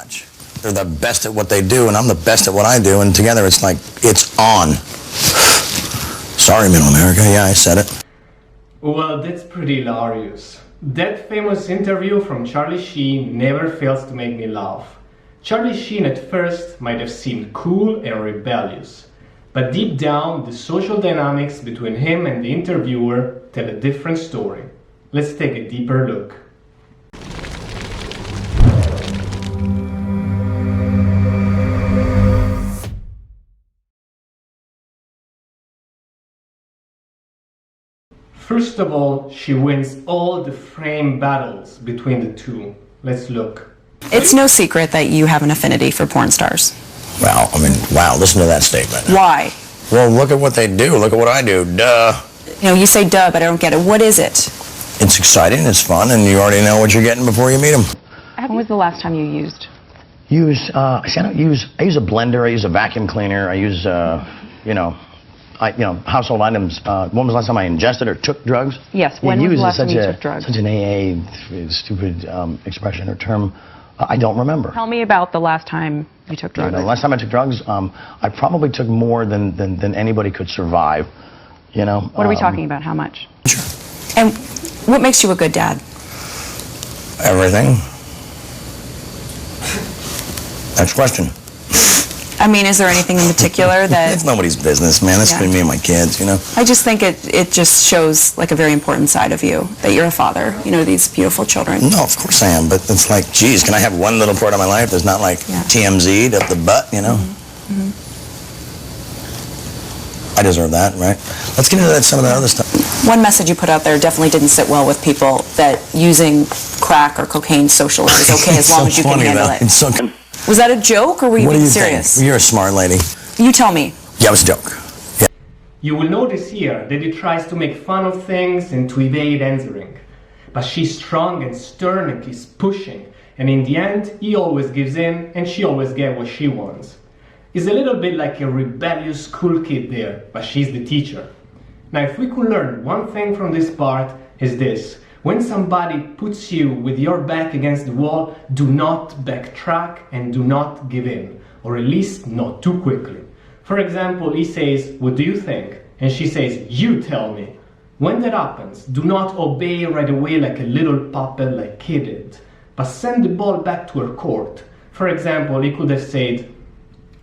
much. They're the best at what they do, and I'm the best at what I do, and together it's like, it's on. Sorry, Middle America, yeah, I said it. Well, that's pretty hilarious. That famous interview from Charlie Sheen never fails to make me laugh. Charlie Sheen at first might have seemed cool and rebellious, but deep down the social dynamics between him and the interviewer tell a different story. Let's take a deeper look. First of all, she wins all the frame battles between the two. Let's look. It's no secret that you have an affinity for porn stars. Well, I mean, wow, listen to that statement. Why? Well, look at what they do. Look at what I do. Duh. You know, you say duh, but I don't get it. What is it? It's exciting, it's fun, and you already know what you're getting before you meet them. When was the last time you used? I use a blender, I use a vacuum cleaner, I use, household items. When was the last time I ingested or took drugs? Yes, when was the last time you took drugs? Such an AA, stupid expression or term. I don't remember. Tell me about the last time you took drugs. The last time I took drugs, I probably took more than anybody could survive. You know. What are we talking about? How much? Sure. And what makes you a good dad? Everything. Next question. I mean, is there anything in particular that... It's nobody's business, man. It's between me and my kids, you know? I just think it just shows, like, a very important side of you, that you're a father, you know, these beautiful children. No, of course I am, but it's like, geez, can I have one little part of my life that's not, like, TMZ'd up the butt, you know? Mm-hmm. I deserve that, right? Let's get into some of that other stuff. One message you put out there definitely didn't sit well with people, that using crack or cocaine socially is okay as long as you can handle it. It's so Was that a joke, or were you being serious? Think? You're a smart lady. You tell me. Yeah, it was a joke. Yeah. You will notice here that he tries to make fun of things and to evade answering. But she's strong and stern and keeps pushing. And in the end, he always gives in and she always gets what she wants. He's a little bit like a rebellious school kid there, but she's the teacher. Now, if we could learn one thing from this part, is this. When somebody puts you with your back against the wall, do not backtrack and do not give in, or at least not too quickly. For example, he says, "What do you think?" And she says, "You tell me." When that happens, do not obey right away like a little puppet like Kid did, but send the ball back to her court. For example, he could have said,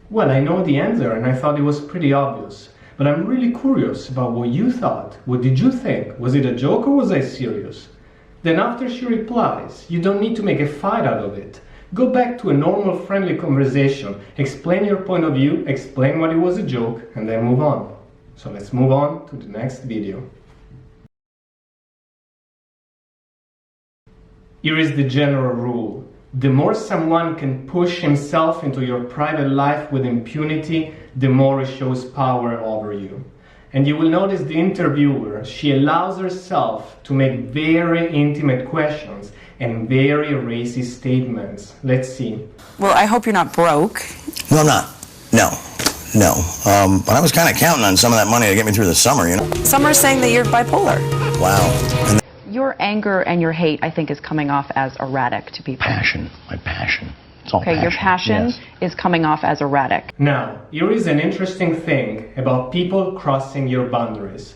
"Well, I know the answer and I thought it was pretty obvious. But I'm really curious about what you thought. What did you think? Was it a joke or was I serious?" Then after she replies, you don't need to make a fight out of it. Go back to a normal, friendly conversation. Explain your point of view, explain why it was a joke, and then move on. So let's move on to the next video. Here is the general rule. The more someone can push himself into your private life with impunity, the more it shows power over you. And you will notice the interviewer, she allows herself to make very intimate questions and very racy statements. Let's see. Well, I hope you're not broke. No, I'm not. No. But I was kind of counting on some of that money to get me through the summer, you know? Some are saying that you're bipolar. Wow. And Your anger and your hate, I think, is coming off as erratic to people. passion. My passion. It's all Okay, passion. your passion Yes. is coming off as erratic. Now, here is an interesting thing about people crossing your boundaries.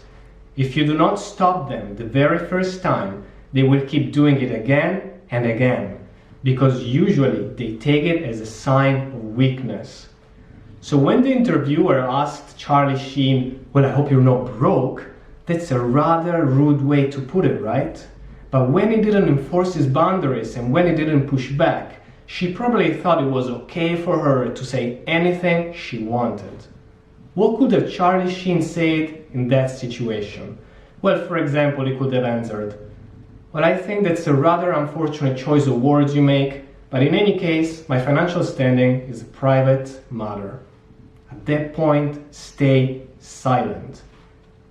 If you do not stop them the very first time, they will keep doing it again and again, because usually they take it as a sign of weakness. So when the interviewer asked Charlie Sheen, "Well, I hope you're not broke," that's a rather rude way to put it, right? But when he didn't enforce his boundaries and when he didn't push back, she probably thought it was okay for her to say anything she wanted. What could have Charlie Sheen said in that situation? Well, for example, he could have answered, "Well, I think that's a rather unfortunate choice of words you make, but in any case, my financial standing is a private matter." At that point, stay silent,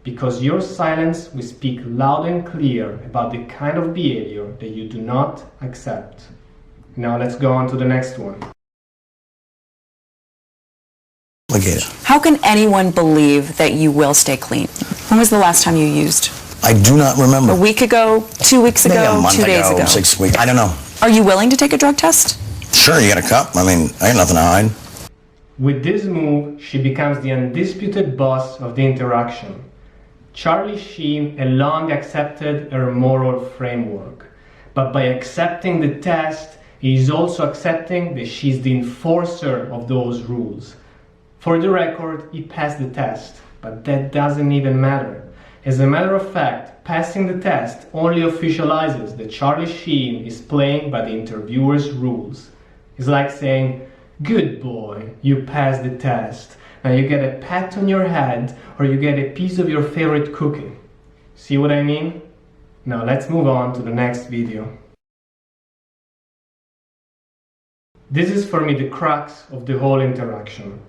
because your silence will speak loud and clear about the kind of behavior that you do not accept. Now let's go on to the next one. How can anyone believe that you will stay clean? When was the last time you used? I do not remember. A week ago, 2 weeks Maybe ago, a month 2 days ago? 6 weeks. I don't know. Are you willing to take a drug test? Sure, you got a cup? I mean, I ain't nothing to hide. With this move, she becomes the undisputed boss of the interaction. Charlie Sheen had long accepted her moral framework, but by accepting the test, he is also accepting that she's the enforcer of those rules. For the record, he passed the test, but that doesn't even matter. As a matter of fact, passing the test only officializes that Charlie Sheen is playing by the interviewer's rules. It's like saying, "Good boy, you passed the test. Now you get a pat on your head or you get a piece of your favorite cookie." See what I mean? Now let's move on to the next video. This is for me the crux of the whole interaction.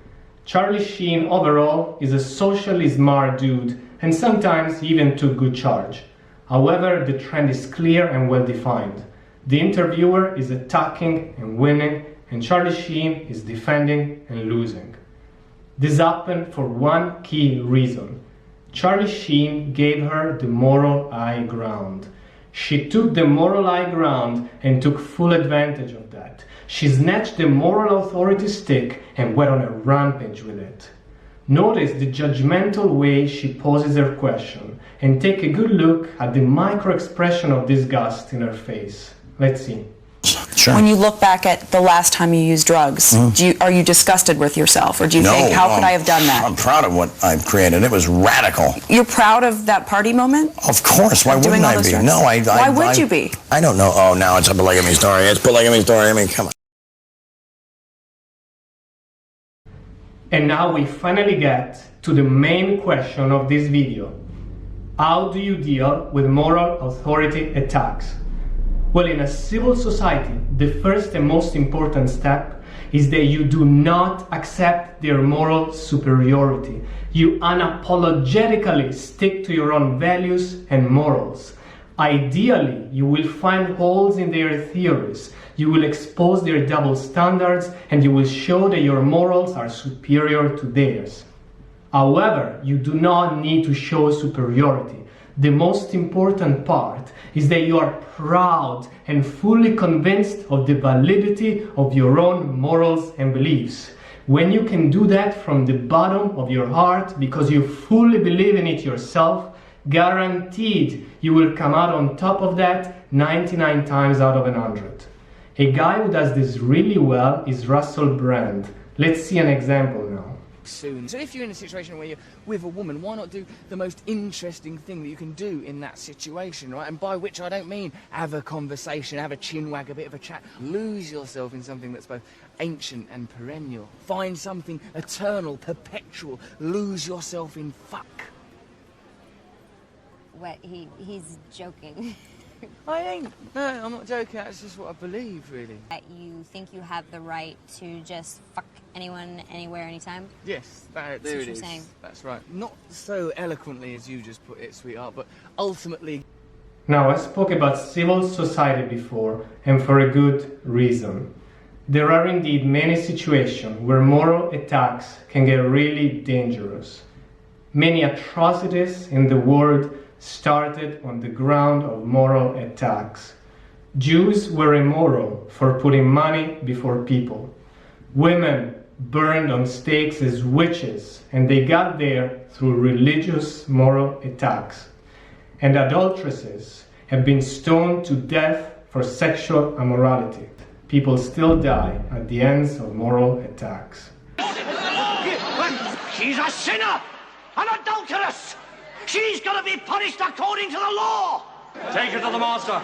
Charlie Sheen overall is a socially smart dude and sometimes he even took good charge. However, the trend is clear and well defined. The interviewer is attacking and winning, and Charlie Sheen is defending and losing. This happened for one key reason. Charlie Sheen gave her the moral high ground. She took the moral high ground and took full advantage of that. She snatched the moral authority stick and went on a rampage with it. Notice the judgmental way she poses her question and take a good look at the micro expression of disgust in her face. Let's see. Sure. When you look back at the last time you used drugs, are you disgusted with yourself, or do you think, how could I have done that? I'm proud of what I've created. It was radical. You're proud of that party moment? Of course. Why wouldn't I be? Drugs? No, Why would you be? I don't know. Oh, now it's a polygamy story. It's polygamy story. I mean, come on. And now we finally get to the main question of this video. How do you deal with moral authority attacks? Well, in a civil society, the first and most important step is that you do not accept their moral superiority. You unapologetically stick to your own values and morals. Ideally, you will find holes in their theories. You will expose their double standards and you will show that your morals are superior to theirs. However, you do not need to show superiority. The most important part is that you are proud and fully convinced of the validity of your own morals and beliefs. When you can do that from the bottom of your heart because you fully believe in it yourself, guaranteed you will come out on top of that 99 times out of 100. A guy who does this really well is Russell Brand. Let's see an example now. Soon. So if you're in a situation where you're with a woman, why not do the most interesting thing that you can do in that situation, right? And by which I don't mean have a conversation, have a chin wag, a bit of a chat. Lose yourself in something that's both ancient and perennial. Find something eternal, perpetual. Lose yourself in fuck. What, he's joking. I ain't. No, I'm not joking. That's just what I believe, really. That you think you have the right to just fuck anyone, anywhere, anytime? Yes, there what it you're is. saying. That's right. Not so eloquently as you just put it, sweetheart, but ultimately... Now, I spoke about civil society before, and for a good reason. There are indeed many situations where moral attacks can get really dangerous. Many atrocities in the world started on the ground of moral attacks. Jews were immoral for putting money before people. Women burned on stakes as witches, and they got there through religious moral attacks. And adulteresses have been stoned to death for sexual immorality. People still die at the hands of moral attacks. She's a sinner, an adulteress. She's got to be punished according to the law. Take her to the master.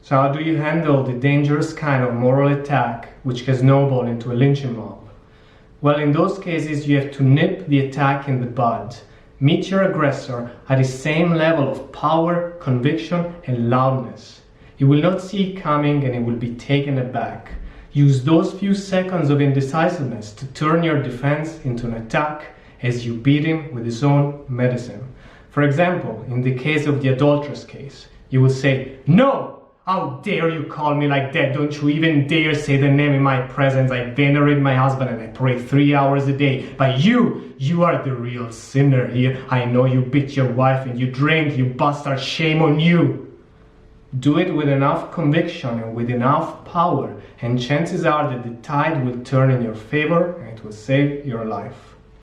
So how do you handle the dangerous kind of moral attack which can snowball into a lynching mob? Well, in those cases you have to nip the attack in the bud. Meet your aggressor at the same level of power, conviction and loudness. He will not see it coming and he will be taken aback. Use those few seconds of indecisiveness to turn your defense into an attack as you beat him with his own medicine. For example, in the case of the adulteress case, you will say, "No, How dare you call me like that? Don't you even dare say the name in my presence. I venerate my husband and I pray 3 hours a day. But you are the real sinner here. I know you beat your wife and you drink, you bastard. Shame on you. Do it with enough conviction and with enough power, and chances are that the tide will turn in your favor and it will save your life.